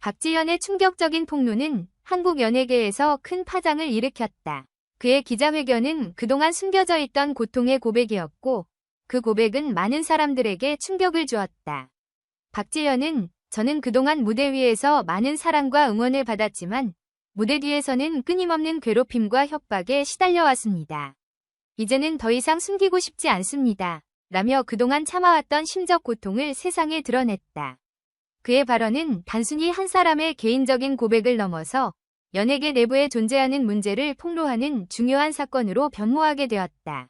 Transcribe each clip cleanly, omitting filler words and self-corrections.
박지현의 충격적인 폭로는 한국 연예계에서 큰 파장을 일으켰다. 그의 기자회견은 그동안 숨겨져 있던 고통의 고백이었고 그 고백은 많은 사람들에게 충격을 주었다. 박지현은 저는 그동안 무대 위에서 많은 사랑과 응원을 받았지만 무대 뒤에서는 끊임없는 괴롭힘과 협박에 시달려왔습니다. 이제는 더 이상 숨기고 싶지 않습니다. 라며 그동안 참아왔던 심적 고통을 세상에 드러냈다. 그의 발언은 단순히 한 사람의 개인적인 고백을 넘어서 연예계 내부에 존재하는 문제를 폭로하는 중요한 사건으로 변모하게 되었다.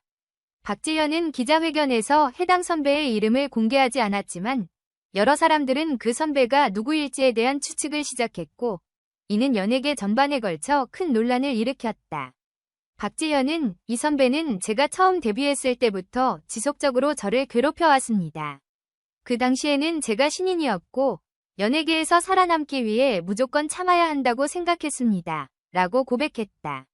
박지현은 기자회견에서 해당 선배의 이름을 공개하지 않았지만 여러 사람들은 그 선배가 누구일지에 대한 추측을 시작했고 이는 연예계 전반에 걸쳐 큰 논란을 일으켰다. 박지현은 이 선배는 제가 처음 데뷔했을 때부터 지속적으로 저를 괴롭혀왔습니다. 그 당시에는 제가 신인이었고 연예계에서 살아남기 위해 무조건 참아야 한다고 생각했습니다. 라고 고백했다.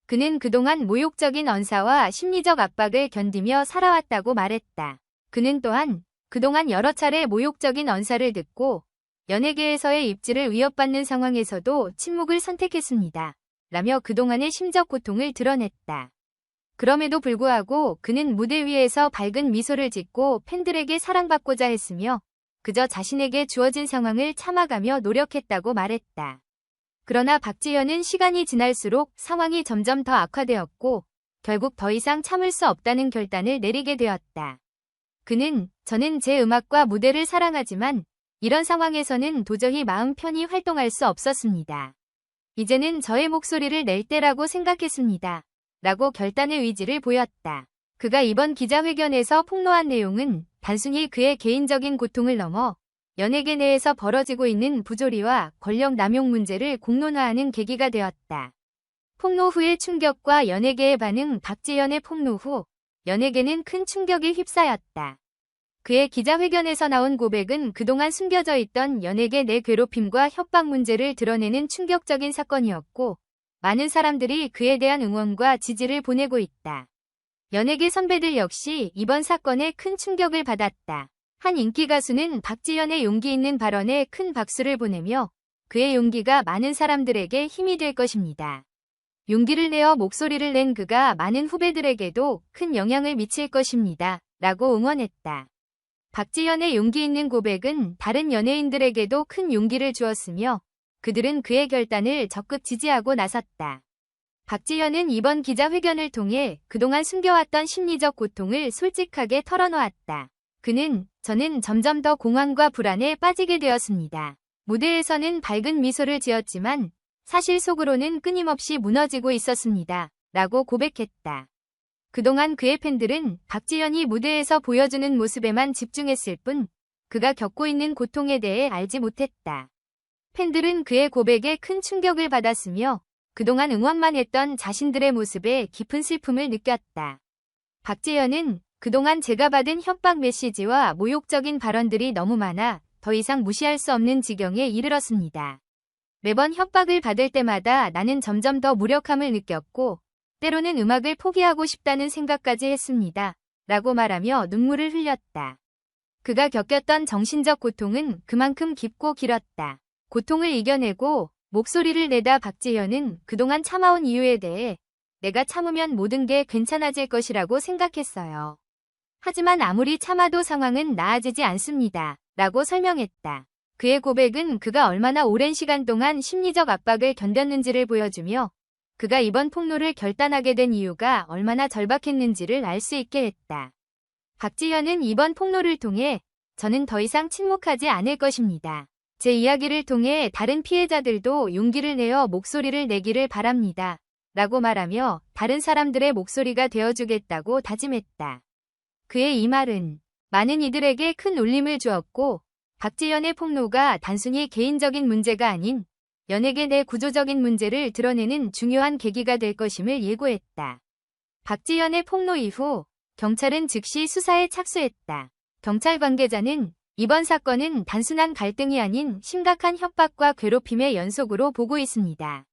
그는 그동안 모욕적인 언사와 심리적 압박을 견디며 살아왔다고 말했다. 그는 또한 그동안 여러 차례 모욕적인 언사를 듣고 연예계에서의 입지를 위협받는 상황에서도 침묵을 선택했습니다. 라며 그동안의 심적 고통을 드러냈다. 그럼에도 불구하고 그는 무대 위에서 밝은 미소를 짓고 팬들에게 사랑받고자 했으며 그저 자신에게 주어진 상황을 참아가며 노력했다고 말했다. 그러나 박지현은 시간이 지날수록 상황이 점점 더 악화되었고 결국 더 이상 참을 수 없다는 결단을 내리게 되었다. 그는 저는 제 음악과 무대를 사랑하지만 이런 상황에서는 도저히 마음 편히 활동할 수 없었습니다. 이제는 저의 목소리를 낼 때라고 생각했습니다. 라고 결단의 의지를 보였다. 그가 이번 기자회견에서 폭로한 내용은 단순히 그의 개인적인 고통을 넘어 연예계 내에서 벌어지고 있는 부조리와 권력 남용 문제를 공론화하는 계기가 되었다. 폭로 후의 충격과 연예계의 반응. 박지현의 폭로 후 연예계는 큰 충격에 휩싸였다. 그의 기자회견에서 나온 고백은 그동안 숨겨져 있던 연예계 내 괴롭힘과 협박 문제를 드러내는 충격적인 사건이었고 많은 사람들이 그에 대한 응원과 지지를 보내고 있다. 연예계 선배들 역시 이번 사건에 큰 충격을 받았다. 한 인기 가수는 박지현의 용기 있는 발언에 큰 박수를 보내며 그의 용기가 많은 사람들에게 힘이 될 것입니다. 용기를 내어 목소리를 낸 그가 많은 후배들에게도 큰 영향을 미칠 것입니다. 라고 응원했다. 박지현의 용기 있는 고백은 다른 연예인들에게도 큰 용기를 주었으며 그들은 그의 결단을 적극 지지하고 나섰다. 박지현은 이번 기자회견을 통해 그동안 숨겨왔던 심리적 고통을 솔직하게 털어놓았다. 그는 저는 점점 더 공황과 불안에 빠지게 되었습니다. 무대에서는 밝은 미소를 지었지만 사실 속으로는 끊임없이 무너지고 있었습니다. 라고 고백했다. 그동안 그의 팬들은 박지현이 무대에서 보여주는 모습에만 집중했을 뿐 그가 겪고 있는 고통에 대해 알지 못했다. 팬들은 그의 고백에 큰 충격을 받았으며 그동안 응원만 했던 자신들의 모습에 깊은 슬픔을 느꼈다. 박지현은 그동안 제가 받은 협박 메시지와 모욕적인 발언들이 너무 많아 더 이상 무시할 수 없는 지경에 이르렀습니다. 매번 협박을 받을 때마다 나는 점점 더 무력함을 느꼈고 때로는 음악을 포기하고 싶다는 생각까지 했습니다. 라고 말하며 눈물을 흘렸다. 그가 겪었던 정신적 고통은 그만큼 깊고 길었다. 고통을 이겨내고 목소리를 내다 박지현은 그동안 참아온 이유에 대해 내가 참으면 모든 게 괜찮아질 것이라고 생각했어요. 하지만 아무리 참아도 상황은 나아지지 않습니다. 라고 설명했다. 그의 고백은 그가 얼마나 오랜 시간 동안 심리적 압박을 견뎠는지를 보여주며 그가 이번 폭로를 결단하게 된 이유가 얼마나 절박했는지를 알 수 있게 했다. 박지현은 이번 폭로를 통해 저는 더 이상 침묵하지 않을 것입니다. 제 이야기를 통해 다른 피해자들도 용기를 내어 목소리를 내기를 바랍니다. 라고 말하며 다른 사람들의 목소리가 되어주겠다고 다짐했다. 그의 이 말은 많은 이들에게 큰 울림을 주었고 박지현의 폭로가 단순히 개인적인 문제가 아닌 연예계 내 구조적인 문제를 드러내는 중요한 계기가 될 것임을 예고했다. 박지현의 폭로 이후 경찰은 즉시 수사에 착수했다. 경찰 관계자는 이번 사건은 단순한 갈등이 아닌 심각한 협박과 괴롭힘의 연속으로 보고 있습니다.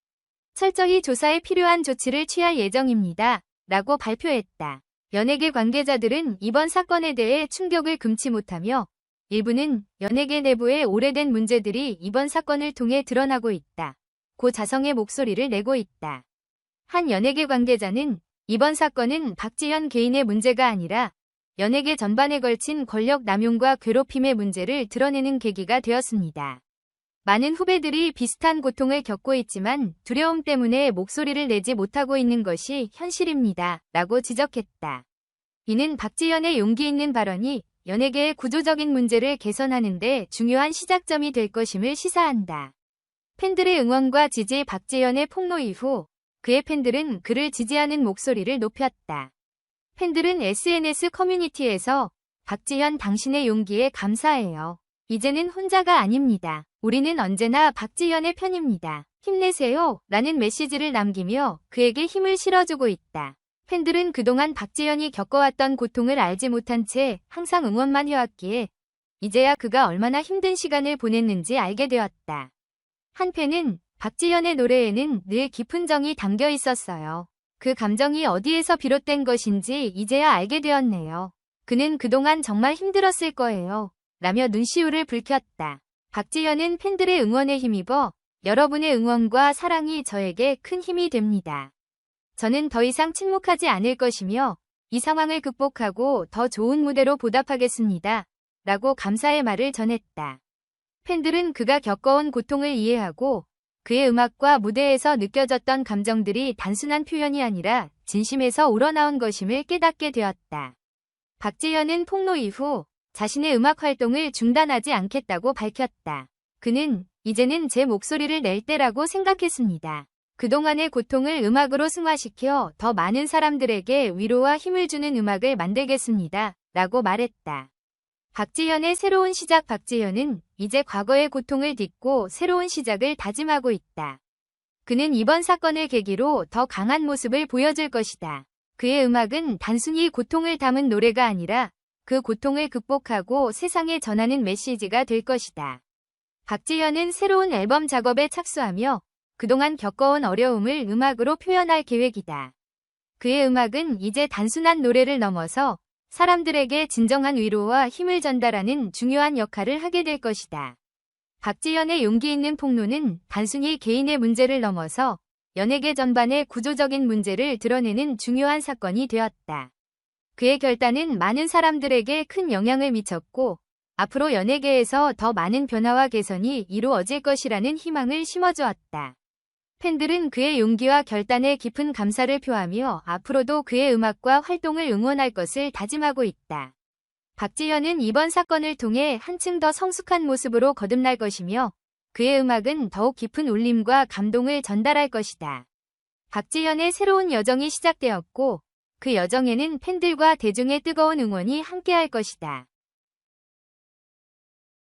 철저히 조사에 필요한 조치를 취할 예정입니다. 라고 발표했다. 연예계 관계자들은 이번 사건에 대해 충격을 금치 못하며 일부는 연예계 내부의 오래된 문제들이 이번 사건을 통해 드러나고 있다. 고 자성의 목소리를 내고 있다. 한 연예계 관계자는 이번 사건은 박지현 개인의 문제가 아니라 연예계 전반에 걸친 권력 남용과 괴롭힘의 문제를 드러내는 계기가 되었습니다. 많은 후배들이 비슷한 고통을 겪고 있지만 두려움 때문에 목소리를 내지 못하고 있는 것이 현실입니다. 라고 지적했다. 이는 박지현의 용기 있는 발언이 연예계의 구조적인 문제를 개선하는 데 중요한 시작점이 될 것임을 시사한다. 팬들의 응원과 지지. 박지현의 폭로 이후 그의 팬들은 그를 지지하는 목소리를 높였다. 팬들은 SNS 커뮤니티에서 박지현 당신의 용기에 감사해요. 이제는 혼자가 아닙니다. 우리는 언제나 박지현의 편입니다. 힘내세요. 라는 메시지를 남기며 그에게 힘을 실어주고 있다. 팬들은 그동안 박지현이 겪어왔던 고통을 알지 못한 채 항상 응원만 해왔기에 이제야 그가 얼마나 힘든 시간을 보냈는지 알게 되었다. 한 팬은 박지현의 노래에는 늘 깊은 정이 담겨 있었어요. 그 감정이 어디에서 비롯된 것인지 이제야 알게 되었네요. 그는 그동안 정말 힘들었을 거예요. 라며 눈시울을 붉혔다. 박지현은 팬들의 응원에 힘입어 여러분의 응원과 사랑이 저에게 큰 힘이 됩니다. 저는 더 이상 침묵하지 않을 것이며 이 상황을 극복하고 더 좋은 무대로 보답하겠습니다. 라고 감사의 말을 전했다. 팬들은 그가 겪어온 고통을 이해하고 그의 음악과 무대에서 느껴졌던 감정들이 단순한 표현이 아니라 진심에서 우러나온 것임을 깨닫게 되었다. 박지현은 폭로 이후 자신의 음악 활동을 중단하지 않겠다고 밝혔다. 그는 이제는 제 목소리를 낼 때라고 생각했습니다. 그동안의 고통을 음악으로 승화시켜 더 많은 사람들에게 위로와 힘을 주는 음악을 만들겠습니다. 라고 말했다. 박지현의 새로운 시작. 박지현은 이제 과거의 고통을 딛고 새로운 시작을 다짐하고 있다. 그는 이번 사건을 계기로 더 강한 모습을 보여줄 것이다. 그의 음악은 단순히 고통을 담은 노래가 아니라 그 고통을 극복하고 세상에 전하는 메시지가 될 것이다. 박지현은 새로운 앨범 작업에 착수하며 그동안 겪어온 어려움을 음악으로 표현할 계획이다. 그의 음악은 이제 단순한 노래를 넘어서 사람들에게 진정한 위로와 힘을 전달하는 중요한 역할을 하게 될 것이다. 박지현의 용기 있는 폭로는 단순히 개인의 문제를 넘어서 연예계 전반의 구조적인 문제를 드러내는 중요한 사건이 되었다. 그의 결단은 많은 사람들에게 큰 영향을 미쳤고 앞으로 연예계에서 더 많은 변화와 개선이 이루어질 것이라는 희망을 심어주었다. 팬들은 그의 용기와 결단에 깊은 감사를 표하며 앞으로도 그의 음악과 활동을 응원할 것을 다짐하고 있다. 박지현은 이번 사건을 통해 한층 더 성숙한 모습으로 거듭날 것이며 그의 음악은 더욱 깊은 울림과 감동을 전달할 것이다. 박지현의 새로운 여정이 시작되었고 그 여정에는 팬들과 대중의 뜨거운 응원이 함께할 것이다.